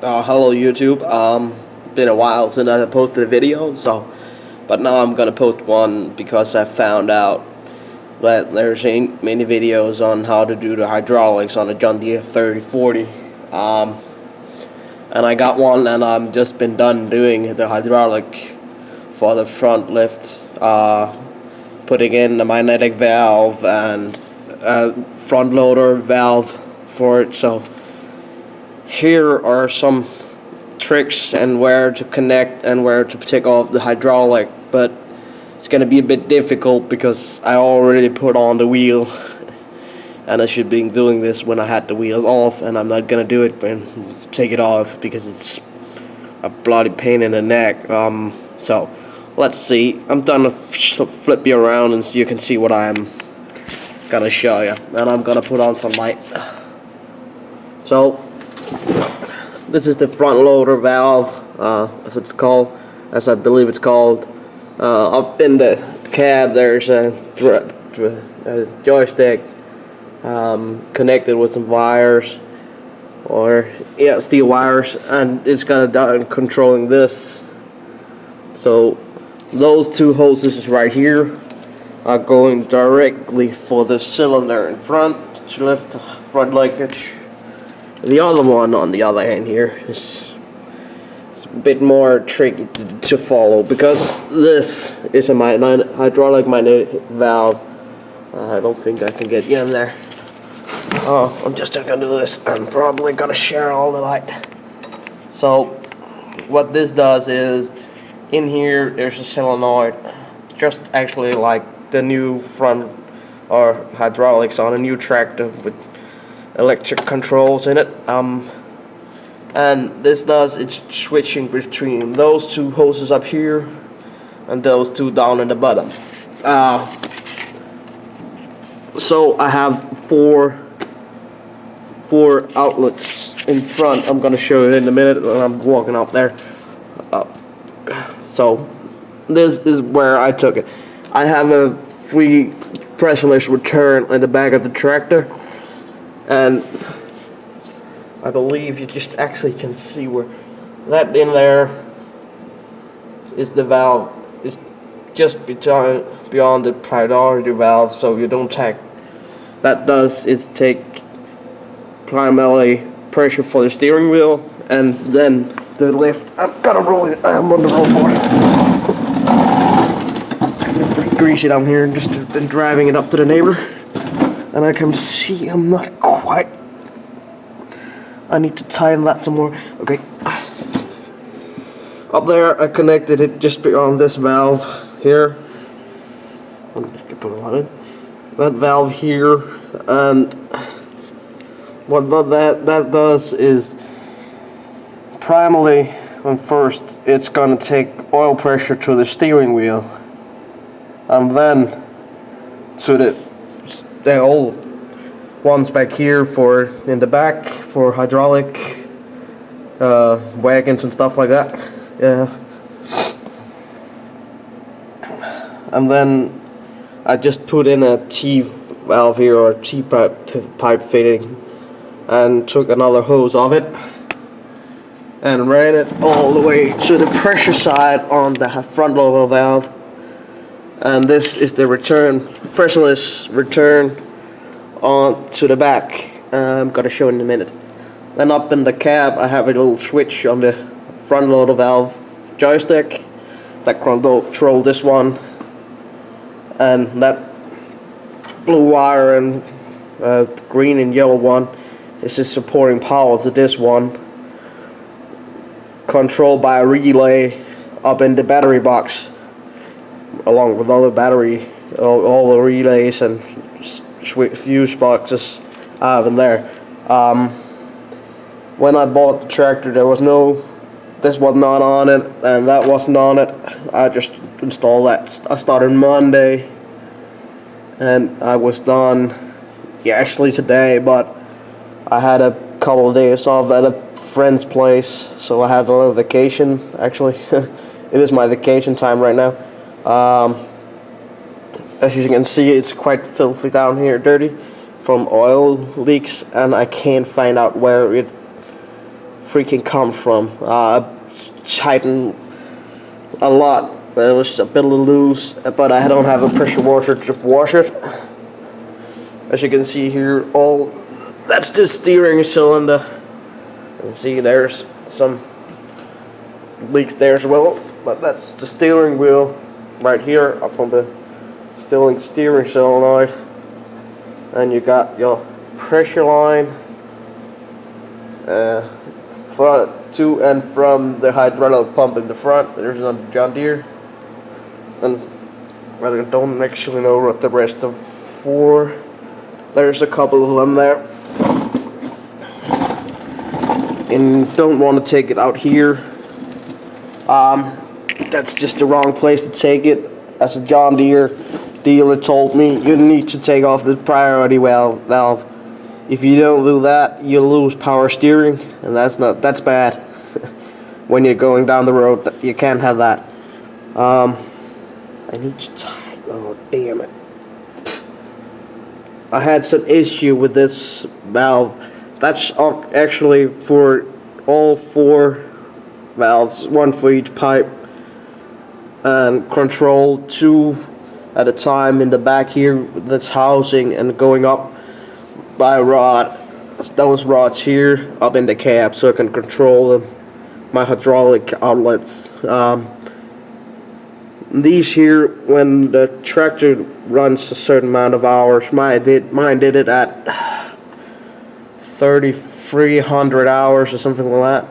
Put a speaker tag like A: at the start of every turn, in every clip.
A: Hello YouTube. Been a while since I posted a video, but now I'm gonna post one because I found out that there's ain't many videos on how to do the hydraulics on a John Deere 3040. And I got one, and I'm just been done doing the hydraulic for the front lift, putting in the magnetic valve and front loader valve for it. So here are some tricks and where to connect and where to take off the hydraulic, but it's gonna be a bit difficult because I already put on the wheel and I should be doing this when I had the wheels off, and I'm not gonna do it and take it off because it's a bloody pain in the neck. So let's see. I'm gonna flip you around and so you can see what I'm gonna show you, and I'm gonna put on some light. So this is the front loader valve, as I believe it's called. Up in the cab there's a joystick connected with some wires, steel wires, and it's gonna controlling this. So those two hoses right here are going directly for the cylinder in front to lift the front linkage. The other one, on the other hand, here is a bit more tricky to follow because this is a hydraulic magnetic valve. I don't think I can get you in there. Oh, I'm just gonna do this. I'm probably gonna share all the light. So what this does is, in here there's a solenoid, just actually like the new front or hydraulics on a new tractor with electric controls in it, and this does, it's switching between those two hoses up here and those two down in the bottom. So I have four outlets in front. I'm gonna show you in a minute when I'm walking up there. So this is where I took it. I have a free pressureless return in the back of the tractor, and I believe you just actually can see where that in there is the valve. It's just beyond the priority valve, so you don't take. That does is take primarily pressure for the steering wheel, and then the lift. I'm gonna roll it. I'm on the roll board. It's pretty greasy down here, and just been driving it up to the neighbor. And I can see I'm not quite. I need to tighten that some more. Okay. Up there, I connected it just beyond this valve here. I'm just gonna put it on it. That valve here, and what that does is primarily, first, it's gonna take oil pressure to the steering wheel, and then to the old ones back here for in the back for hydraulic wagons and stuff like that. Yeah. And then I just put in a T valve here, or T pipe fitting, and took another hose of it and ran it all the way to the pressure side on the front loader valve. And this is the pressureless return on to the back. I'm gonna show in a minute. Then up in the cab I have a little switch on the front loader valve joystick that control this one, and that blue wire and green and yellow one is the supporting power to this one, controlled by a relay up in the battery box, along with other battery, all the relays and fuse boxes I have in there. When I bought the tractor, this was not on it, and that wasn't on it. I just installed that. I started Monday, and I was done, actually today, but I had a couple of days off at a friend's place, so I had a little vacation. Actually, it is my vacation time right now. As you can see, it's quite filthy down here, dirty from oil leaks, and I can't find out where it freaking come from. Tightened a lot, but it was a bit loose, but I don't have a pressure washer to wash it. As you can see here, that's the steering cylinder. You can see there's some leaks there as well, but that's the steering wheel right here up on the steering solenoid. And you got your pressure line to and from the hydraulic pump in the front. There's a John Deere, and I don't actually know what the rest of for. There's a couple of them there, and don't want to take it out here. That's just the wrong place to take it. As a John Deere dealer told me, you need to take off the priority valve. If you don't do that, you lose power steering, and that's bad. When you're going down the road, you can't have that. I need to tie. Oh, damn it! I had some issue with this valve. That's actually for all 4 valves, 1 for each pipe, and control 2 at a time in the back here. That's housing and going up by a rod. Those rods here up in the cab, so I can control my hydraulic outlets. These here, when the tractor runs a certain amount of hours, mine did it at 3,300 hours or something like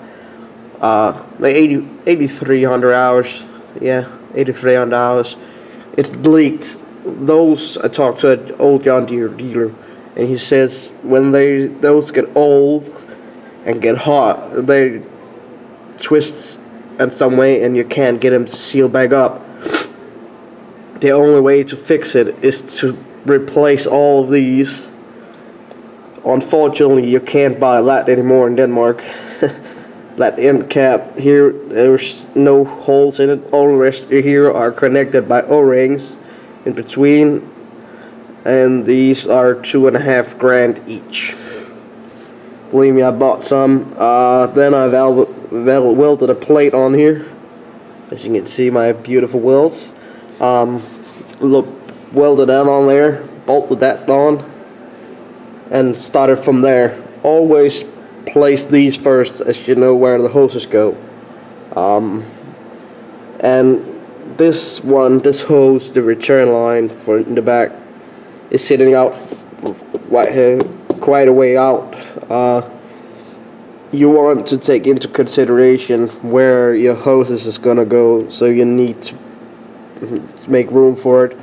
A: that. Like 8,300 hours. Yeah, 8,300 hours. It leaked. Those, I talked to an old John Deere dealer, and he says when those get old and get hot, they twist in some way, and you can't get them to seal back up. The only way to fix it is to replace all of these. Unfortunately, you can't buy that anymore in Denmark. That end cap here, there's no holes in it. All the rest here are connected by O-rings in between, and these are $2.5 grand each. Believe me, I bought some. Then I welded a plate on here. As you can see, my beautiful welds. Welded that on there, bolted that on, and started from there. Always place these first, as you know where the hoses go. And this hose, the return line for in the back, is sitting out quite a way out. You want to take into consideration where your hoses is gonna go, so you need to make room for it.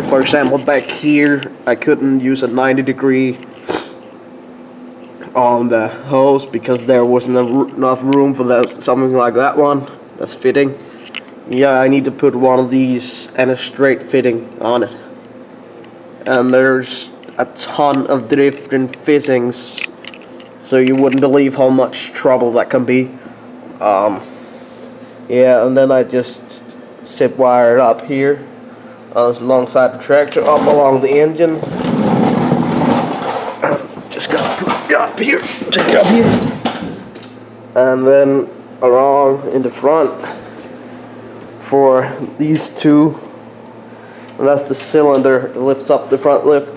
A: For example, back here, I couldn't use a 90-degree on the hose because there wasn't enough room for that, something like that one that's fitting. Yeah, I need to put one of these and a straight fitting on it. And there's a ton of different fittings, so you wouldn't believe how much trouble that can be. Yeah, and then I just zip wire it up here alongside the tractor, up along the engine. Just gotta put it up here, take it up here, and then along in the front for these two. And that's the cylinder that lifts up the front lift.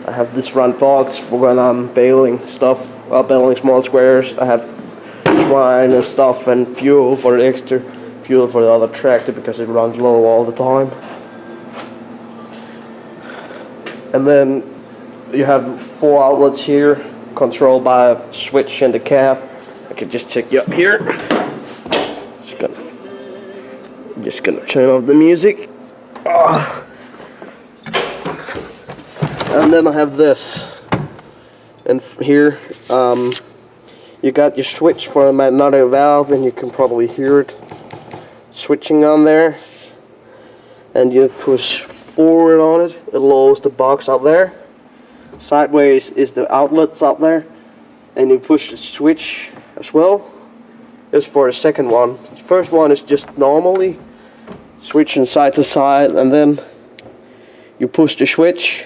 A: I have this front box for when I'm baling stuff, baling small squares. I have twine and stuff and fuel for the extra fuel for the other tractor because it runs low all the time. And then you have 4 outlets here, controlled by a switch in the cab. I can just check you up here. Just gonna turn off the music. And then I have this, and here you got your switch for another valve, and you can probably hear it switching on there, and you push forward on it, it lowers the box out there. Sideways is the outlets out there, and you push the switch as well. It's for the second one. The first one is just normally switching side to side, and then you push the switch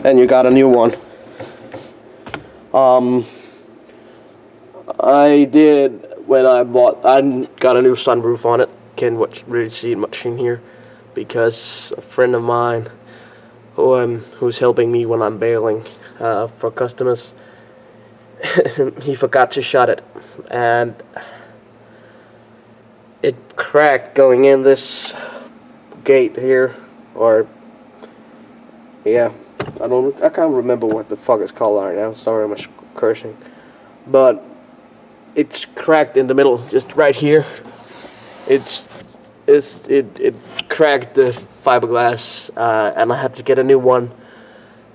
A: and you got a new one. I did when I got a new sunroof on it. Can't really see it much in here because a friend of mine who's helping me when I'm bailing for customers, he forgot to shut it, and it cracked going in this gate here, or yeah, I can't remember what the fuck it's called right now. Sorry, I'm cursing, but it's cracked in the middle, just right here. It cracked the fiberglass, and I had to get a new one,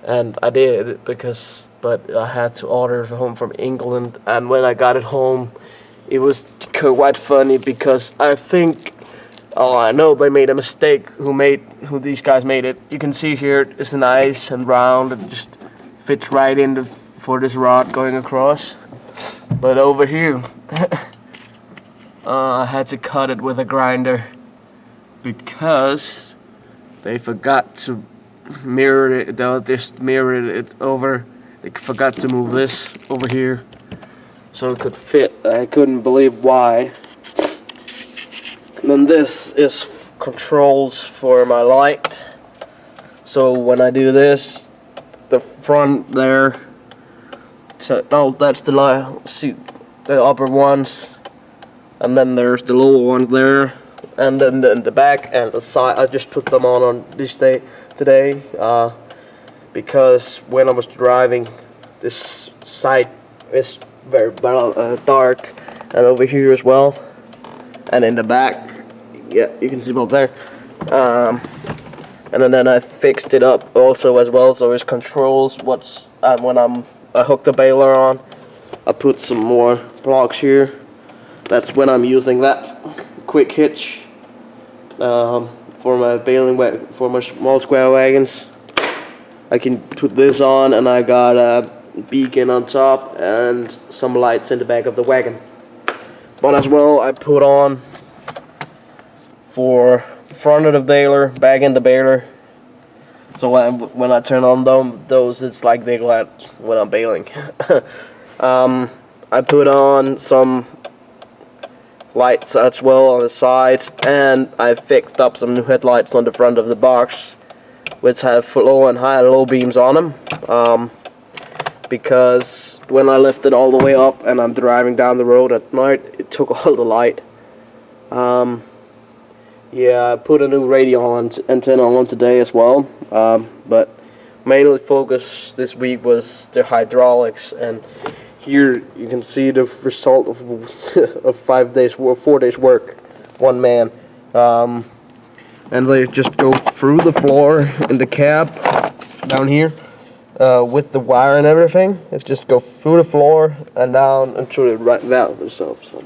A: and I did but I had to order it home from England, and when I got it home, it was quite funny because I know they made a mistake. Who these guys made it? You can see here it's nice and round. It just fits right in for this rod going across. But over here, I had to cut it with a grinder because they forgot to mirror it. They'll just mirror it over. They forgot to move this over here so it could fit. I couldn't believe why. And then this is controls for my light. So when I do this, the front there. So no, that's the light. See the upper ones, and then there's the lower ones there, and then the back and the side. I just put them on this day today because when I was driving, this side is very dark, and over here as well, and in the back, yeah, you can see them up there. And then I fixed it up also as well, so it controls what's when I hook the baler on. I put some more blocks here. That's when I'm using that quick hitch for my baling for my small square wagons. I can put this on, and I got a beacon on top and some lights in the back of the wagon. But as well, I put on for front of the baler, back in the baler. So when I turn on those, it's like they light when I'm baling. I put on some lights as well on the sides, and I fixed up some new headlights on the front of the box, which have low and high and low beams on them. Because when I lift it all the way up and I'm driving down the road at night, it took all the light. Yeah, I put a new radio antenna on today as well, but mainly focus this week was the hydraulics, and here you can see the result of 4 days work, one man, and they just go through the floor in the cab down here with the wire and everything. It just go through the floor and down into the right valve itself. So